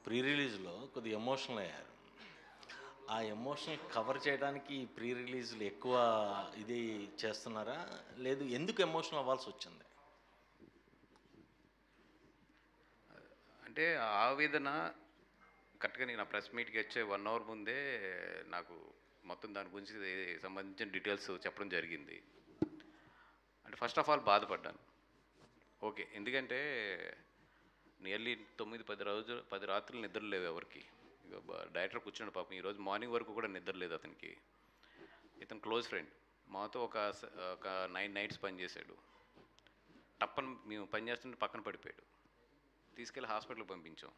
Pre రిలీజ్‌లో కొద్దిగా emotional అయ్యారు. ఆ ఎమోషన్ కవర్ చేయడానికి ఈ ప్రీ రిలీజ్‌లు ఎక్కువ ఇది చేస్తున్నారా? లేదు ఎందుకు ఎమోషనల్ అవ్వాల్సొచ్చింది? అంటే ఆవేదన కరెక్ట్‌గా నేను ఆ ప్రెస్ మీట్‌కి వచ్చే 1 అవర్ ముందే నాకు మొత్తం దాని గురించి సంబంధించిన డీటెయిల్స్ చెప్పడం జరిగింది. అంటే ఫస్ట్ ఆఫ్ ఆల్ బాధపడ్డాను. ఓకే. ఎందుకంటే నియర్లీ 9, 10 రాత్రులు నిద్ర లేవు ఎవరికీ. ఇగ డైరెక్టర్ కూర్చున్నాడు పాపం. ఈరోజు మార్నింగ్ వరకు కూడా నిద్ర లేదు అతనికి. ఇతను క్లోజ్ ఫ్రెండ్. మాతో ఒక 9 నైట్స్ పనిచేశాడు. టప్పని మేము పని చేస్తుంటే పక్కన పడిపోయాడు. తీసుకెళ్ళి హాస్పిటల్‌కి పంపించాం.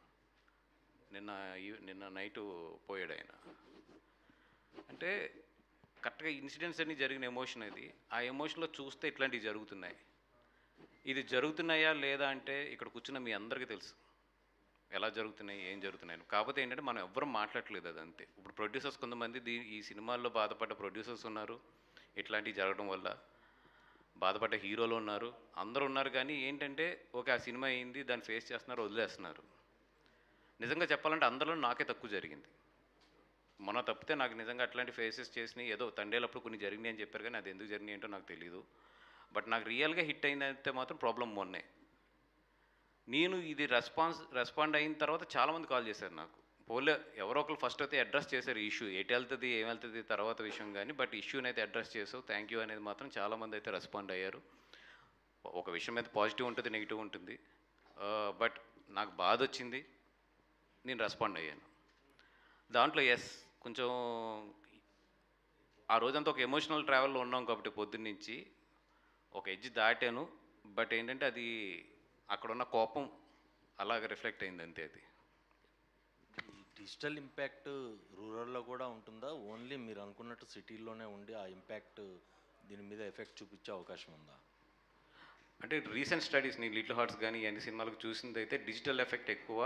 నిన్న నైటు పోయాడు ఆయన. అంటే కరెక్ట్‌గా ఇన్సిడెంట్స్ అన్నీ జరిగిన ఎమోషన్ అది. ఆ ఎమోషన్‌లో చూస్తే ఇట్లాంటివి జరుగుతున్నాయి. ఇది జరుగుతున్నాయా లేదా అంటే ఇక్కడ కూర్చున్న మీ అందరికీ తెలుసు. ఎలా జరుగుతున్నాయి, ఏం జరుగుతున్నాయని. కాకపోతే ఏంటంటే మనం ఎవ్వరం మాట్లాడట్లేదు అదంతే. ఇప్పుడు ప్రొడ్యూసర్స్ కొంతమంది ఈ సినిమాల్లో బాధపడ్డ ప్రొడ్యూసర్స్ ఉన్నారు. ఇట్లాంటివి జరగడం వల్ల. బాధపడ్డ హీరోలు ఉన్నారు. అందరూ ఉన్నారు కానీ ఏంటంటే ఓకే ఆ సినిమా అయింది. దాన్ని ఫేస్ చేస్తున్నారు, వదిలేస్తున్నారు. నిజంగా చెప్పాలంటే అందరిలో నాకే తక్కువ జరిగింది. మొన్న తప్పితే నాకు నిజంగా అట్లాంటి ఫేసెస్ చేసినాయి ఏదో తండేలప్పుడు కొన్ని జరిగినాయి అని చెప్పారు కానీ అది ఎందుకు జరిగినాయి ఏంటో నాకు తెలీదు. బట్ నాకు రియల్గా హిట్ అయిందంటే మాత్రం ప్రాబ్లం మొన్నే. నేను ఇది రెస్పాండ్ అయిన తర్వాత చాలామంది కాల్ చేశారు నాకు. పోలే ఎవరో ఒకరు ఫస్ట్ అయితే అడ్రస్ చేశారు ఈ ఇష్యూ. ఎటు వెళ్తుంది ఏం వెళ్తుంది తర్వాత విషయం కానీ బట్ ఇష్యూని అయితే అడ్రస్ చేసావు థ్యాంక్ యూ అనేది మాత్రం చాలామంది అయితే రెస్పాండ్ అయ్యారు. ఒక విషయం మీద పాజిటివ్ ఉంటుంది, నెగిటివ్ ఉంటుంది. బట్ నాకు బాధ వచ్చింది, నేను రెస్పాండ్ అయ్యాను. దాంట్లో కొంచెం ఆ రోజంతా ఒక ఎమోషనల్ ట్రావెల్లో ఉన్నాం కాబట్టి పొద్దున్నుంచి ఒక ఎడ్జ్ దాటాను. బట్ ఏంటంటే అది అక్కడున్న కోపం అలాగ రిఫ్లెక్ట్ అయింది అంతే అది. ఈ డిజిటల్ ఇంపాక్ట్ రూరల్‌లో కూడా ఉంటుందా? ఓన్లీ మీరు అనుకున్నట్టు సిటీ‌ల్లోనే ఉండి ఆ ఇంపాక్ట్ దీని మీద ఎఫెక్ట్ చూపించే అవకాశం ఉందా? అంటే రీసెంట్ స్టడీస్ నేను లిటిల్ హార్ట్స్ కానీ అన్ని సినిమాలకు చూసిందైతే డిజిటల్ ఎఫెక్ట్ ఎక్కువ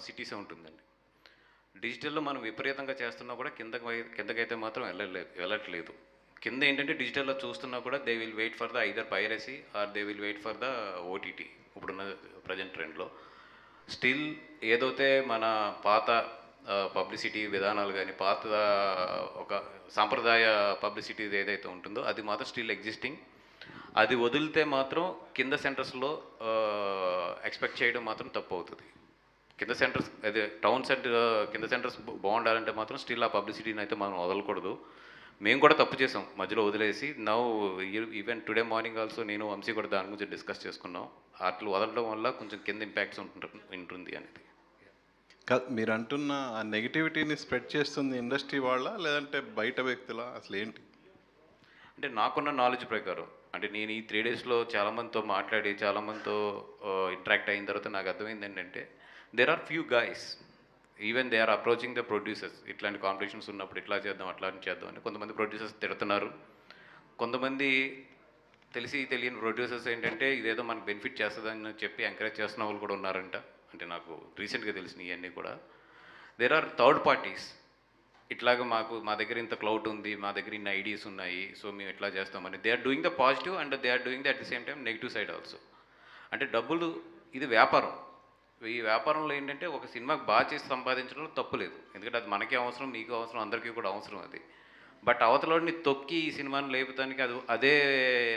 సిటీసే ఉంటుందండి. డిజిటల్లో మనం విపరీతంగా చేస్తున్నా కూడా కిందకైతే మాత్రం వెళ్ళట్లేదు. కింద ఏంటంటే డిజిటల్లో చూస్తున్నా కూడా they will wait for the either piracy or they will wait for the OTT ఇప్పుడున్న ప్రజెంట్ ట్రెండ్లో. స్టిల్ ఏదైతే మన పాత పబ్లిసిటీ విధానాలు కానీ పాత ఒక సాంప్రదాయ పబ్లిసిటీ ఏదైతే ఉంటుందో అది మాత్రం స్టిల్ ఎగ్జిస్టింగ్. అది వదిలితే మాత్రం కింద సెంటర్స్లో ఎక్స్పెక్ట్ చేయడం మాత్రం తప్పు అవుతుంది. కింద సెంటర్స్ అదే టౌన్ సెంటర్ కింద సెంటర్స్ బాగుండాలంటే మాత్రం స్టిల్ ఆ పబ్లిసిటీని అయితే మనం వదలకూడదు. మేము కూడా తప్పు చేసాం మధ్యలో వదిలేసి. Now even today morning also నేను వంశీ కూడా దాని గురించి డిస్కస్ చేసుకున్నాం. అట్లు వదలడం వల్ల కొంచెం కింద ఇంపాక్ట్స్ ఉంటుంది అనేది. మీరు అంటున్న ఆ నెగిటివిటీని స్ప్రెడ్ చేస్తుంది ఇండస్ట్రీ వాళ్ళ లేదంటే బయట వ్యక్తుల అసలు ఏంటి? అంటే నాకున్న నాలెడ్జ్ ప్రకారం అంటే నేను ఈ 3 డేస్లో చాలామందితో మాట్లాడి చాలామందితో ఇంటరాక్ట్ అయిన తర్వాత నాకు అర్థమైంది ఏంటంటే there are few guys even they are approaching the producers. ఇట్లాంటి కాంపిటీషన్స్ ఉన్నప్పుడు ఇట్లా చేద్దాం అట్లా చేద్దాం అని కొంతమంది ప్రొడ్యూసర్స్ తిడుతున్నారు. కొంతమంది తెలియని ప్రొడ్యూసర్స్ ఏంటంటే ఇదేదో మనకు బెనిఫిట్ చేస్తుందని చెప్పి ఎంకరేజ్ చేస్తున్న వాళ్ళు కూడా ఉన్నారంట. అంటే నాకు రీసెంట్గా తెలిసిన ఇవన్నీ కూడా. దేర్ ఆర్ థర్డ్ పార్టీస్ ఇట్లాగ మా దగ్గర ఇంత క్లౌడ్ ఉంది, మా దగ్గర ఇన్ని ఐడియాస్ ఉన్నాయి, సో మేము ఇట్లా చేస్తామని they are doing the positive and they are doing the at the same time negative side also. అంటే డబ్బులు ఇది వ్యాపారం. ఈ వ్యాపారంలో ఏంటంటే ఒక సినిమాకి బాగా చేసి సంపాదించడంలో తప్పు లేదు. ఎందుకంటే అది మనకే అవసరం, మీకు అవసరం, అందరికీ కూడా అవసరం అది. బట్ అవతలోడిని తొక్కి ఈ సినిమాని లేపుతానికి అదే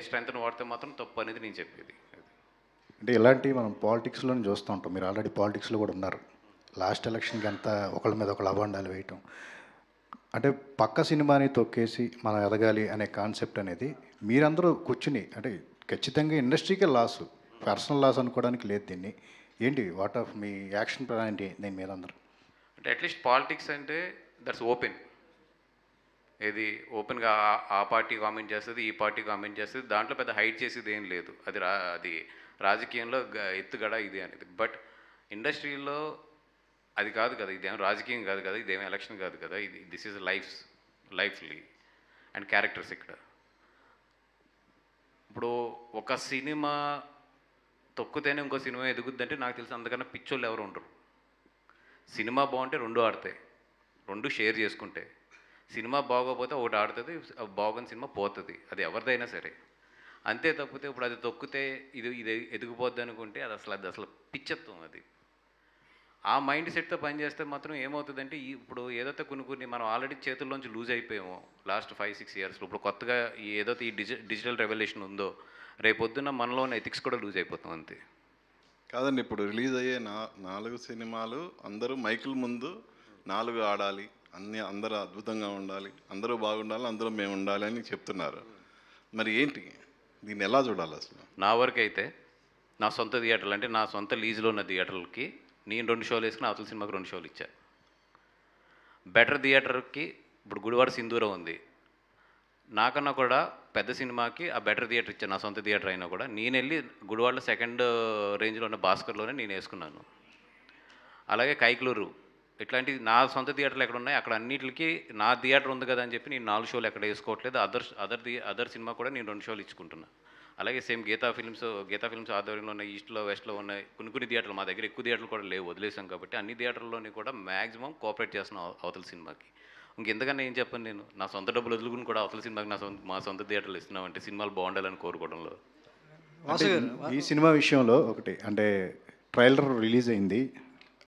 స్ట్రెంత్ని వాడితే మాత్రం తప్పు అనేది నేను చెప్పేది. అంటే ఇలాంటివి మనం పాలిటిక్స్లోనే చూస్తూ ఉంటాం. మీరు ఆల్రెడీ పాలిటిక్స్లో కూడా ఉన్నారు. లాస్ట్ ఎలక్షన్కి అంతా ఒకళ్ళ మీద ఒకళ్ళు అబాండాలు వేయటం, అంటే పక్క సినిమాని తొక్కేసి మనం ఎదగాలి అనే కాన్సెప్ట్ అనేది మీరందరూ కూర్చుని అంటే ఖచ్చితంగా ఇండస్ట్రీకే లాస్, పర్సనల్ లాస్ అనుకోవడానికి లేదు దీన్ని. ఏంటి what of me action plan ఏంటి దీని మీద అందరూ? అంటే అట్లీస్ట్ పాలిటిక్స్ అంటే దట్స్ ఓపెన్. ఇది ఓపెన్గా ఆ పార్టీ కామెంట్ చేస్తుంది, ఈ పార్టీ కామెంట్ చేస్తుంది, దాంట్లో పెద్ద హైడ్ చేసేది ఏం లేదు. అది రాజకీయంలో ఎత్తుగడ ఇది అనేది. బట్ ఇండస్ట్రీలో అది కాదు కదా, ఇదేం రాజకీయం కాదు కదా, ఇదేం ఎలక్షన్ కాదు కదా, దిస్ ఈజ్ లైఫ్లీ అండ్ క్యారెక్టర్స్. ఇక్కడ ఇప్పుడు ఒక సినిమా తొక్కుతేనే ఇంకో సినిమా ఎదుగుద్దంటే నాకు తెలిసి అందుకన్నా పిచ్చోళ్ళు ఎవరు ఉండరు. సినిమా బాగుంటే రెండు ఆడతాయి, రెండు షేర్ చేసుకుంటే. సినిమా బాగోపోతే ఒకటి ఆడుతుంది, బాగున్న సినిమా పోతుంది, అది ఎవరిదైనా సరే. అంతే తప్పితే ఇప్పుడు అది తొక్కితే ఇది ఎదిగిపోద్ది అనుకుంటే అది అసలు పిచ్చత్వం. అది ఆ మైండ్ సెట్తో పనిచేస్తే మాత్రం ఏమవుతుందంటే ఇప్పుడు ఏదైతే కొన్ని మనం ఆల్రెడీ చేతుల్లోంచి లూజ్ అయిపోయామో లాస్ట్ 5-6 ఇయర్స్లో, ఇప్పుడు కొత్తగా ఏదైతే ఈ డిజిటల్ రెవల్యూషన్ ఉందో రేపొద్దున మనలో ఉన్న ఎథిక్స్ కూడా లూజ్ అయిపోతాం అంతే. కాదండి, ఇప్పుడు రిలీజ్ అయ్యే 4 సినిమాలు అందరూ మైకుల ముందు 4 ఆడాలి, అందరూ అద్భుతంగా ఉండాలి, అందరూ బాగుండాలి, అందరూ మేము ఉండాలి అని చెప్తున్నారు. మరి ఏంటి దీన్ని ఎలా చూడాలి అసలు? నా వరకు అయితే నా సొంత థియేటర్లు, అంటే నా సొంత లీజులో ఉన్న థియేటర్లకి నేను 2 షోలు వేసుకుని అవతల సినిమాకి 2 షోలు ఇచ్చా. బెటర్ థియేటర్కి ఇప్పుడు గుడివాడ సింధూరం ఉంది, నాకన్నా కూడా పెద్ద సినిమాకి ఆ బెటర్ థియేటర్ ఇచ్చాను. నా సొంత థియేటర్ అయినా కూడా నేను వెళ్ళి గుడివాడలో సెకండ్ రేంజ్లో ఉన్న భాస్కర్లోనే నేను వేసుకున్నాను. అలాగే కైక్లూరు ఇట్లాంటి నా సొంత థియేటర్లు ఎక్కడ ఉన్నాయి అక్కడ అన్నిటికి నా థియేటర్ ఉంది కదా అని చెప్పి నేను 4 షోలు ఎక్కడ వేసుకోవట్లేదు. అదర్ సినిమా కూడా నేను 2 షోలు ఇచ్చుకుంటున్నాను. అలాగే సేమ్ గీతా ఫిల్మ్స్ ఆధ్వర్యంలో ఉన్న ఈస్ట్లో వెస్ట్లో ఉన్న కొన్ని థియేటర్లు, మా దగ్గర ఎక్కువ థియేటర్లు కూడా లేవు, వదిలేసాం కాబట్టి అన్ని థియేటర్లోని కూడా మ్యాక్సిమం కోఆపరేట్ చేస్తున్నాం అవతల సినిమాకి. ఇంకెంతకన్నా ఏం చెప్పను నేను, నా సొంత డబ్బులు వదులుకుని కూడా అవతల సినిమాకి మా సొంత థియేటర్లు ఇస్తున్నామంటే సినిమాలు బాగుండాలని కోరుకోవడంలో. ఈ సినిమా విషయంలో ఒకటి అంటే ట్రైలర్ రిలీజ్ అయింది,